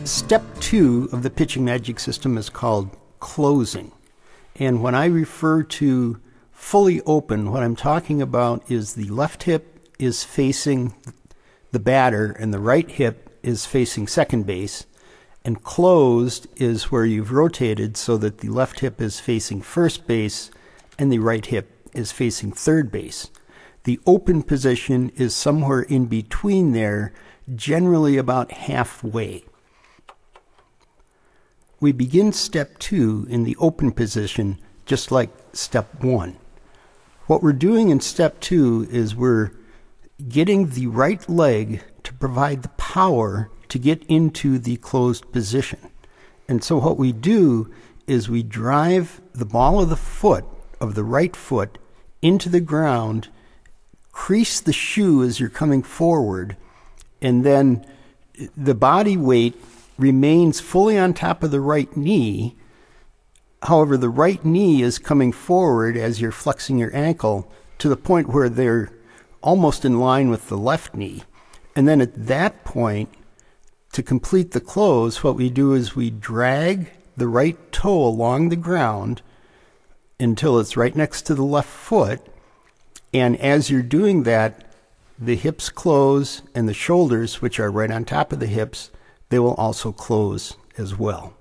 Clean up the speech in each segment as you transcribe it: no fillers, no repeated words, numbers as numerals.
Step 2 of the pitching magic system is called closing. And when I refer to fully open, what I'm talking about is the left hip is facing the batter and the right hip is facing second base. And closed is where you've rotated so that the left hip is facing first base and the right hip is facing third base. The open position is somewhere in between there, generally about halfway. We begin step 2 in the open position, just like step 1. What we're doing in step 2 is we're getting the right leg to provide the power to get into the closed position. And so what we do is we drive the ball of the foot, of the right foot, into the ground, crease the shoe as you're coming forward, and then the body weight remains fully on top of the right knee. However, the right knee is coming forward as you're flexing your ankle to the point where they're almost in line with the left knee. And then at that point, to complete the close, what we do is we drag the right toe along the ground until it's right next to the left foot. And as you're doing that, the hips close and the shoulders, which are right on top of the hips, they will also close as well.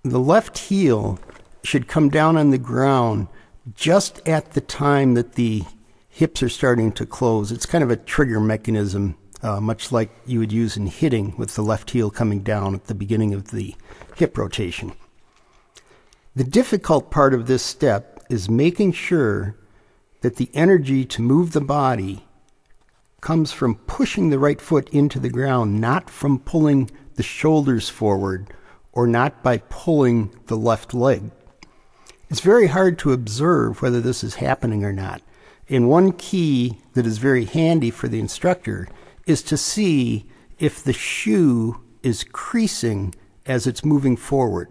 The left heel should come down on the ground just at the time that the hips are starting to close. It's kind of a trigger mechanism, much like you would use in hitting with the left heel coming down at the beginning of the hip rotation. The difficult part of this step is making sure that the energy to move the body comes from pushing the right foot into the ground, not from pulling the shoulders forward or not by pulling the left leg. It's very hard to observe whether this is happening or not. And one key that is very handy for the instructor is to see if the shoe is creasing as it's moving forward.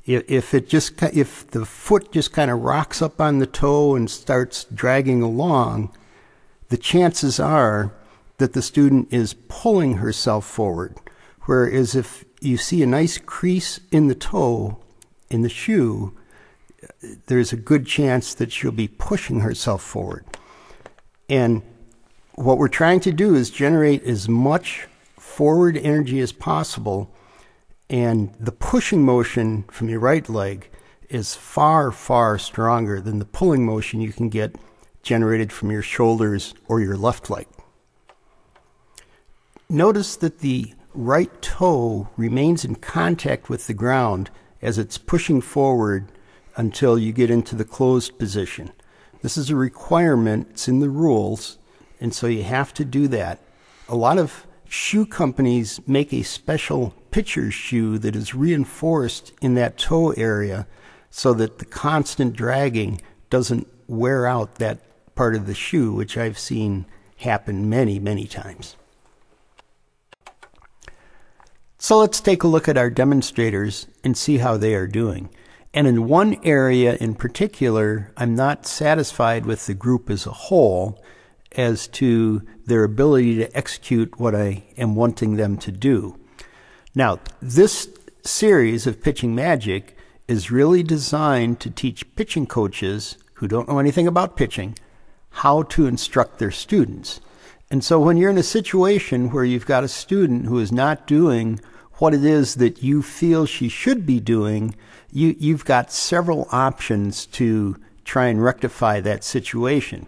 If the foot just kind of rocks up on the toe and starts dragging along, the chances are that the student is pulling herself forward. Whereas if you see a nice crease in the toe, in the shoe, there's a good chance that she'll be pushing herself forward. And what we're trying to do is generate as much forward energy as possible, and the pushing motion from your right leg is far, far stronger than the pulling motion you can get generated from your shoulders or your left leg. Notice that the right toe remains in contact with the ground as it's pushing forward until you get into the closed position. This is a requirement, it's in the rules, and so you have to do that. A lot of shoe companies make a special pitcher's shoe that is reinforced in that toe area so that the constant dragging doesn't wear out that part of the shoe, which I've seen happen many, many times. So let's take a look at our demonstrators and see how they are doing. And in one area in particular, I'm not satisfied with the group as a whole as to their ability to execute what I am wanting them to do. Now, this series of Pitching Magic is really designed to teach pitching coaches who don't know anything about pitching how to instruct their students. And so when you're in a situation where you've got a student who is not doing what it is that you feel she should be doing, you've got several options to try and rectify that situation.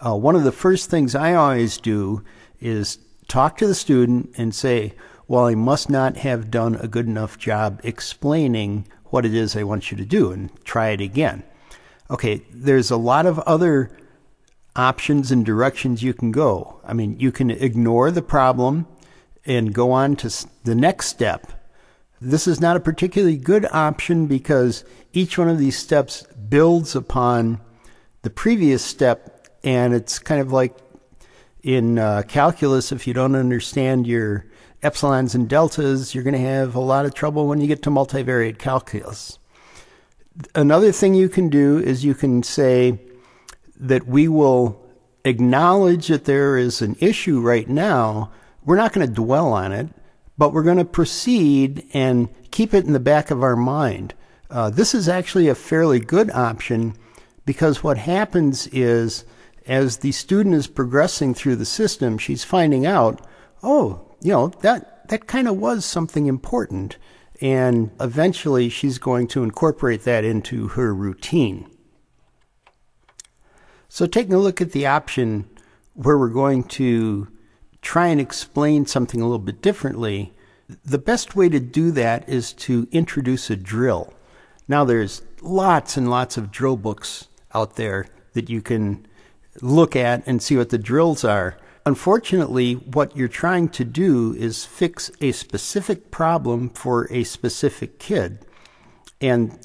One of the first things I always do is talk to the student and say, well, I must not have done a good enough job explaining what it is I want you to do, and try it again. Okay, there's a lot of other options and directions you can go. I mean, you can ignore the problem and go on to the next step. This is not a particularly good option because each one of these steps builds upon the previous step, and it's kind of like In calculus, if you don't understand your epsilons and deltas, you're going to have a lot of trouble when you get to multivariate calculus. Another thing you can do is you can say that we will acknowledge that there is an issue right now. We're not going to dwell on it, but we're going to proceed and keep it in the back of our mind. This is actually a fairly good option, because what happens is, as the student is progressing through the system, she's finding out, oh, that kind of was something important. And eventually she's going to incorporate that into her routine. So taking a look at the option where we're going to try and explain something a little bit differently, the best way to do that is to introduce a drill. Now there's lots and lots of drill books out there that you can look at and see what the drills are. Unfortunately, what you're trying to do is fix a specific problem for a specific kid. And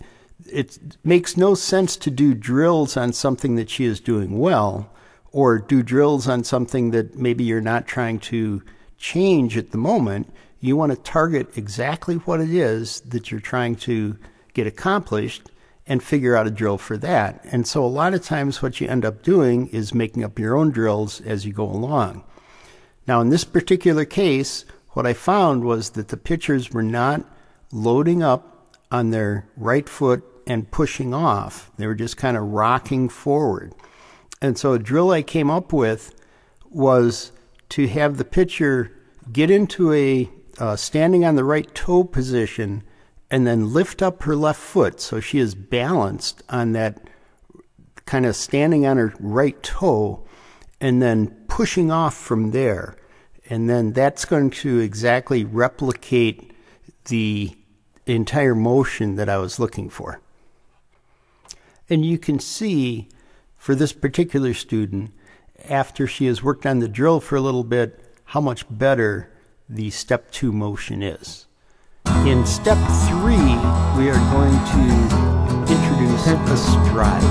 it makes no sense to do drills on something that she is doing well, or do drills on something that maybe you're not trying to change at the moment. You want to target exactly what it is that you're trying to get accomplished and figure out a drill for that. And so a lot of times what you end up doing is making up your own drills as you go along. Now in this particular case, what I found was that the pitchers were not loading up on their right foot and pushing off. They were just kind of rocking forward. And so a drill I came up with was to have the pitcher get into a standing on the right toe position and then lift up her left foot so she is balanced on that, kind of standing on her right toe, and then pushing off from there. And then that's going to exactly replicate the entire motion that I was looking for. And you can see for this particular student, after she has worked on the drill for a little bit, how much better the step 2 motion is. In step 3, we are going to introduce a stride.